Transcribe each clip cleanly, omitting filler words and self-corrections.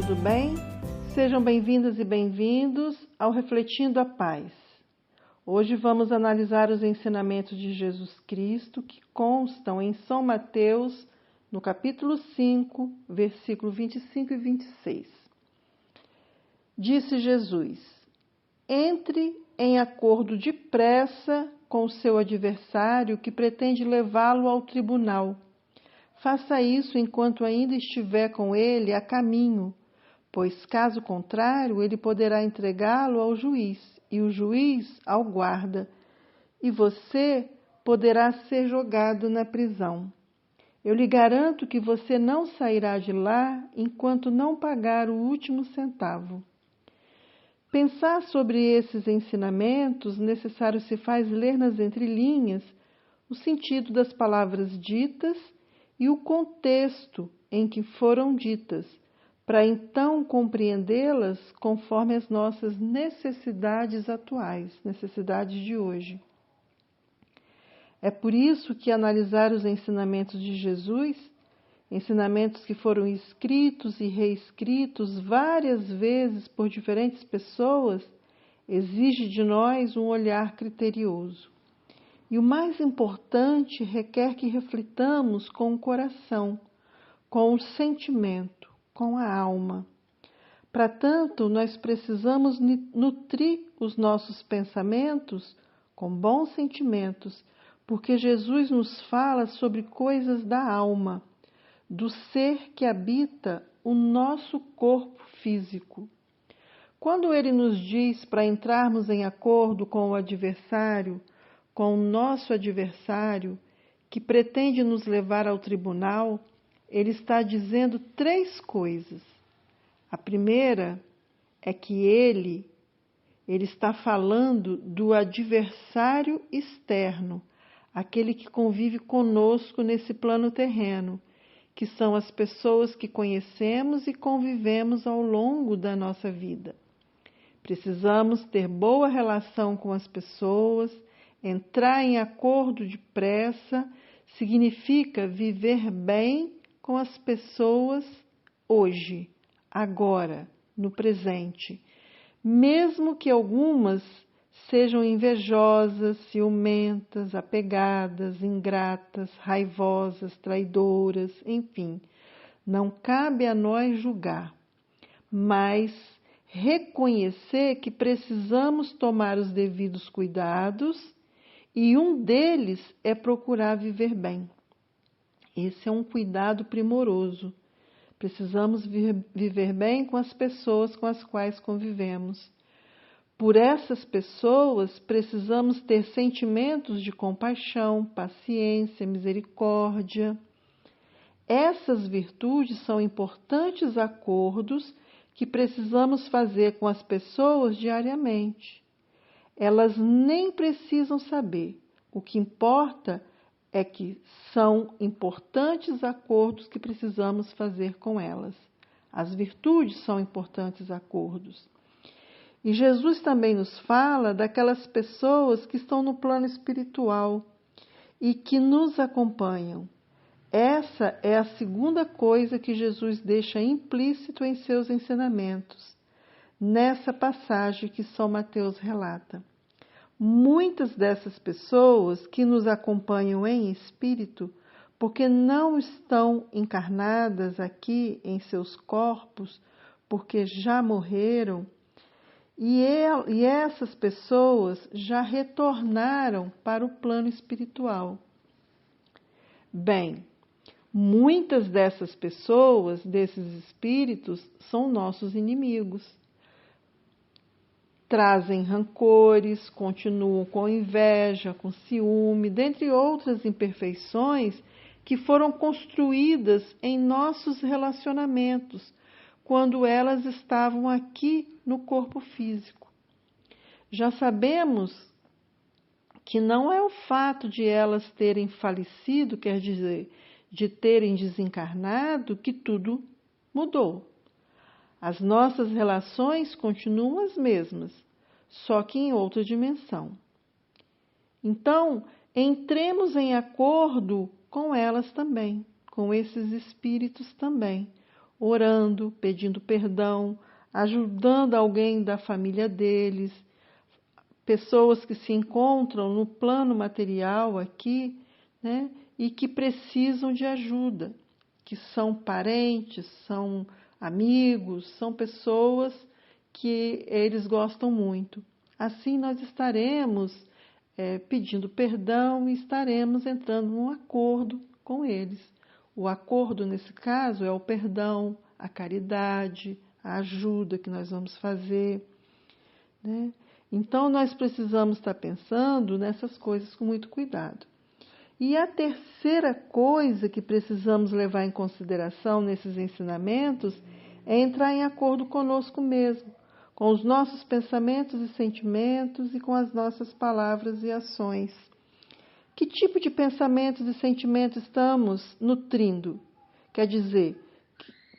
tudo bem? Sejam bem-vindas e bem-vindos ao Refletindo a Paz. Hoje vamos analisar os ensinamentos de Jesus Cristo que constam em São Mateus, no capítulo 5, versículo 25 e 26. Disse Jesus: entre em acordo depressa com o seu adversário que pretende levá-lo ao tribunal. Faça isso enquanto ainda estiver com ele a caminho, pois, caso contrário, ele poderá entregá-lo ao juiz, e o juiz ao guarda, e você poderá ser jogado na prisão. Eu lhe garanto que você não sairá de lá enquanto não pagar o último centavo. Pensar sobre esses ensinamentos, necessário se faz ler nas entrelinhas o sentido das palavras ditas e o contexto em que foram ditas, para então compreendê-las conforme as nossas necessidades atuais, necessidades de hoje. É por isso que analisar os ensinamentos de Jesus, ensinamentos que foram escritos e reescritos várias vezes por diferentes pessoas, exige de nós um olhar criterioso. E o mais importante, requer que reflitamos com o coração, com o sentimento, com a alma. Para tanto, nós precisamos nutrir os nossos pensamentos com bons sentimentos, porque Jesus nos fala sobre coisas da alma, do ser que habita o nosso corpo físico. Quando ele nos diz para entrarmos em acordo com o adversário, com o nosso adversário, que pretende nos levar ao tribunal, ele está dizendo três coisas. A primeira é que ele está falando do adversário externo, aquele que convive conosco nesse plano terreno, que são as pessoas que conhecemos e convivemos ao longo da nossa vida. Precisamos ter boa relação com as pessoas. Entrar em acordo depressa significa viver bem com as pessoas hoje, agora, no presente, mesmo que algumas sejam invejosas, ciumentas, apegadas, ingratas, raivosas, traidoras, enfim. Não cabe a nós julgar, mas reconhecer que precisamos tomar os devidos cuidados, e um deles é procurar viver bem. Esse é um cuidado primoroso. Precisamos viver bem com as pessoas com as quais convivemos. Por essas pessoas, precisamos ter sentimentos de compaixão, paciência, misericórdia. Essas virtudes são importantes acordos que precisamos fazer com as pessoas diariamente. Elas nem precisam saber. O que importa é que são importantes acordos que precisamos fazer com elas. As virtudes são importantes acordos. E Jesus também nos fala daquelas pessoas que estão no plano espiritual e que nos acompanham. Essa é a segunda coisa que Jesus deixa implícito em seus ensinamentos, nessa passagem que São Mateus relata. Muitas dessas pessoas que nos acompanham em espírito, porque não estão encarnadas aqui em seus corpos, porque já morreram, e essas pessoas já retornaram para o plano espiritual. Bem, muitas dessas pessoas, desses espíritos, são nossos inimigos. Trazem rancores, continuam com inveja, com ciúme, dentre outras imperfeições que foram construídas em nossos relacionamentos, quando elas estavam aqui no corpo físico. Já sabemos que não é o fato de elas terem falecido, quer dizer, de terem desencarnado, que tudo mudou. As nossas relações continuam as mesmas, só que em outra dimensão. Então, entremos em acordo com elas também, com esses espíritos também. orando, pedindo perdão, ajudando alguém da família deles, pessoas que se encontram no plano material aqui, né, e que precisam de ajuda, que são parentes, são amigos, são pessoas que eles gostam muito. Assim nós estaremos pedindo perdão e estaremos entrando num acordo com eles. O acordo, nesse caso, é o perdão, a caridade, a ajuda que nós vamos fazer, né? Então, nós precisamos estar pensando nessas coisas com muito cuidado. E a terceira coisa que precisamos levar em consideração nesses ensinamentos é entrar em acordo conosco mesmo, com os nossos pensamentos e sentimentos e com as nossas palavras e ações. Que tipo de pensamentos e sentimentos estamos nutrindo? Quer dizer,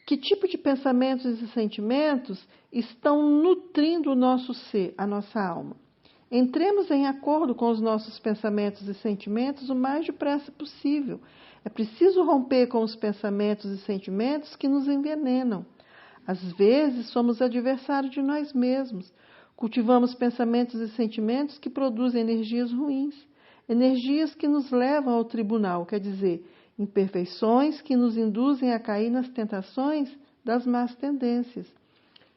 que tipo de pensamentos e sentimentos estão nutrindo o nosso ser, a nossa alma? Entremos em acordo com os nossos pensamentos e sentimentos o mais depressa possível. É preciso romper com os pensamentos e sentimentos que nos envenenam. Às vezes, somos adversários de nós mesmos. Cultivamos pensamentos e sentimentos que produzem energias ruins, energias que nos levam ao tribunal, quer dizer, imperfeições que nos induzem a cair nas tentações das más tendências.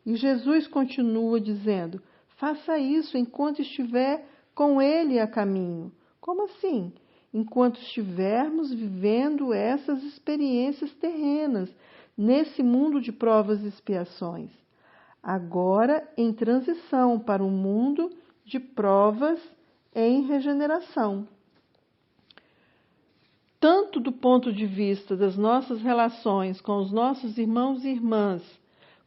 E Jesus continua dizendo: faça isso enquanto estiver com Ele a caminho. Como assim? Enquanto estivermos vivendo essas experiências terrenas, nesse mundo de provas e expiações. Agora, em transição para um mundo de provas em regeneração. Tanto do ponto de vista das nossas relações com os nossos irmãos e irmãs,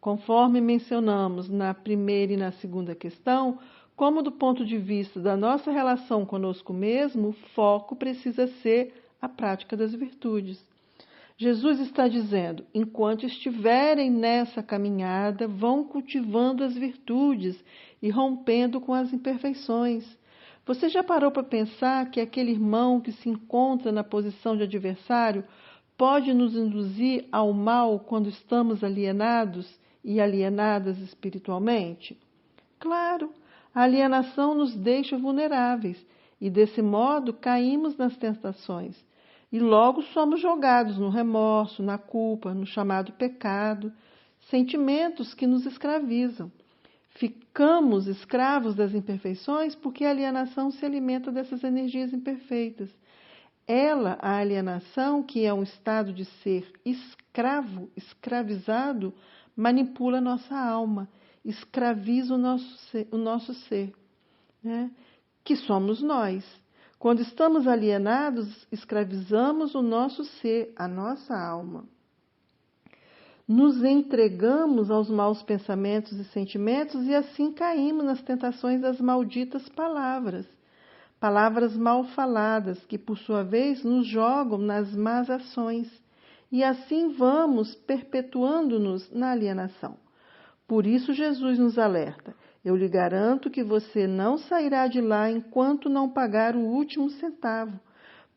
conforme mencionamos na primeira e na segunda questão, como do ponto de vista da nossa relação conosco mesmo, o foco precisa ser a prática das virtudes. Jesus está dizendo, enquanto estiverem nessa caminhada, vão cultivando as virtudes e rompendo com as imperfeições. Você já parou para pensar que aquele irmão que se encontra na posição de adversário pode nos induzir ao mal quando estamos alienados e alienadas espiritualmente? Claro, a alienação nos deixa vulneráveis e, desse modo, caímos nas tentações. E logo somos jogados no remorso, na culpa, no chamado pecado, sentimentos que nos escravizam. Ficamos escravos das imperfeições porque a alienação se alimenta dessas energias imperfeitas. Ela, a alienação, que é um estado de ser escravo, escravizado, manipula a nossa alma, escraviza o nosso ser, né? Que somos nós. Quando estamos alienados, escravizamos o nosso ser, a nossa alma. Nos entregamos aos maus pensamentos e sentimentos e assim caímos nas tentações das malditas palavras. Palavras mal faladas que, por sua vez, nos jogam nas más ações. E assim vamos perpetuando-nos na alienação. Por isso Jesus nos alerta: eu lhe garanto que você não sairá de lá enquanto não pagar o último centavo.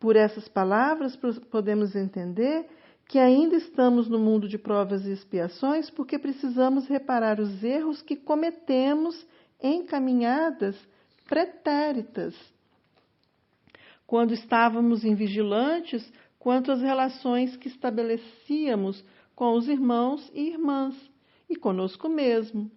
Por essas palavras podemos entender que ainda estamos no mundo de provas e expiações porque precisamos reparar os erros que cometemos em caminhadas pretéritas, quando estávamos invigilantes quanto às relações que estabelecíamos com os irmãos e irmãs e conosco mesmo.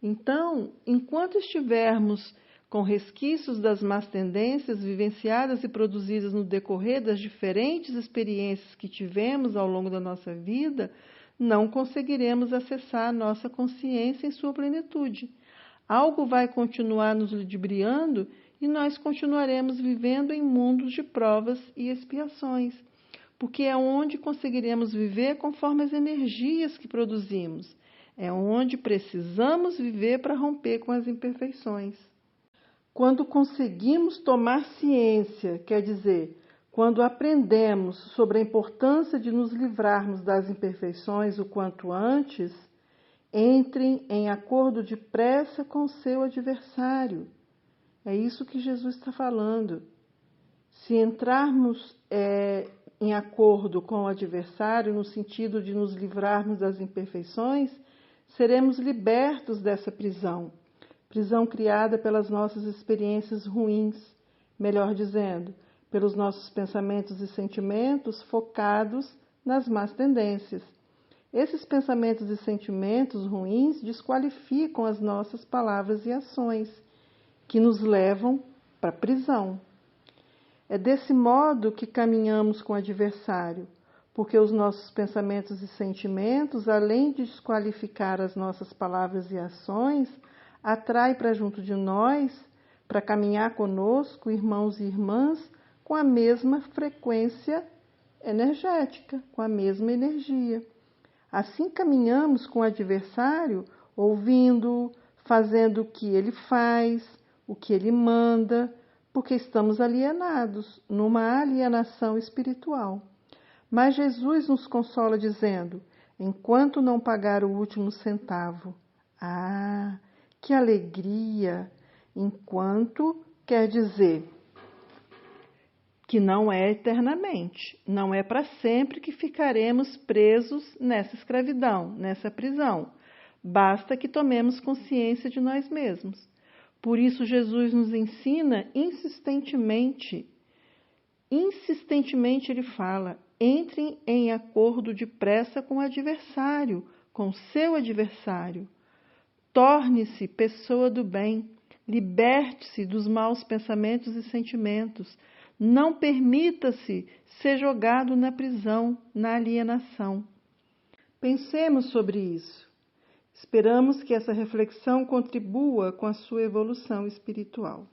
Então, enquanto estivermos com resquícios das más tendências vivenciadas e produzidas no decorrer das diferentes experiências que tivemos ao longo da nossa vida, não conseguiremos acessar a nossa consciência em sua plenitude. Algo vai continuar nos ludibriando e nós continuaremos vivendo em mundos de provas e expiações, porque é onde conseguiremos viver conforme as energias que produzimos. É onde precisamos viver para romper com as imperfeições. Quando conseguimos tomar ciência, quer dizer, quando aprendemos sobre a importância de nos livrarmos das imperfeições o quanto antes, entrem em acordo depressa com seu adversário. É isso que Jesus está falando. Se entrarmos em acordo com o adversário, no sentido de nos livrarmos das imperfeições, seremos libertos dessa prisão criada pelas nossas experiências ruins, melhor dizendo, pelos nossos pensamentos e sentimentos focados nas más tendências. Esses pensamentos e sentimentos ruins desqualificam as nossas palavras e ações, que nos levam para a prisão. É desse modo que caminhamos com o adversário, porque os nossos pensamentos e sentimentos, além de desqualificar as nossas palavras e ações, atrai para junto de nós, para caminhar conosco, irmãos e irmãs, com a mesma frequência energética, com a mesma energia. Assim caminhamos com o adversário, ouvindo-o, fazendo o que ele faz, o que ele manda, porque estamos alienados, numa alienação espiritual. Mas Jesus nos consola dizendo, enquanto não pagar o último centavo. Ah, que alegria! Enquanto quer dizer que não é eternamente, não é para sempre que ficaremos presos nessa escravidão, nessa prisão. Basta que tomemos consciência de nós mesmos. Por isso Jesus nos ensina insistentemente ele fala, entrem em acordo depressa com o adversário, com seu adversário. Torne-se pessoa do bem, liberte-se dos maus pensamentos e sentimentos. Não permita-se ser jogado na prisão, na alienação. Pensemos sobre isso. Esperamos que essa reflexão contribua com a sua evolução espiritual.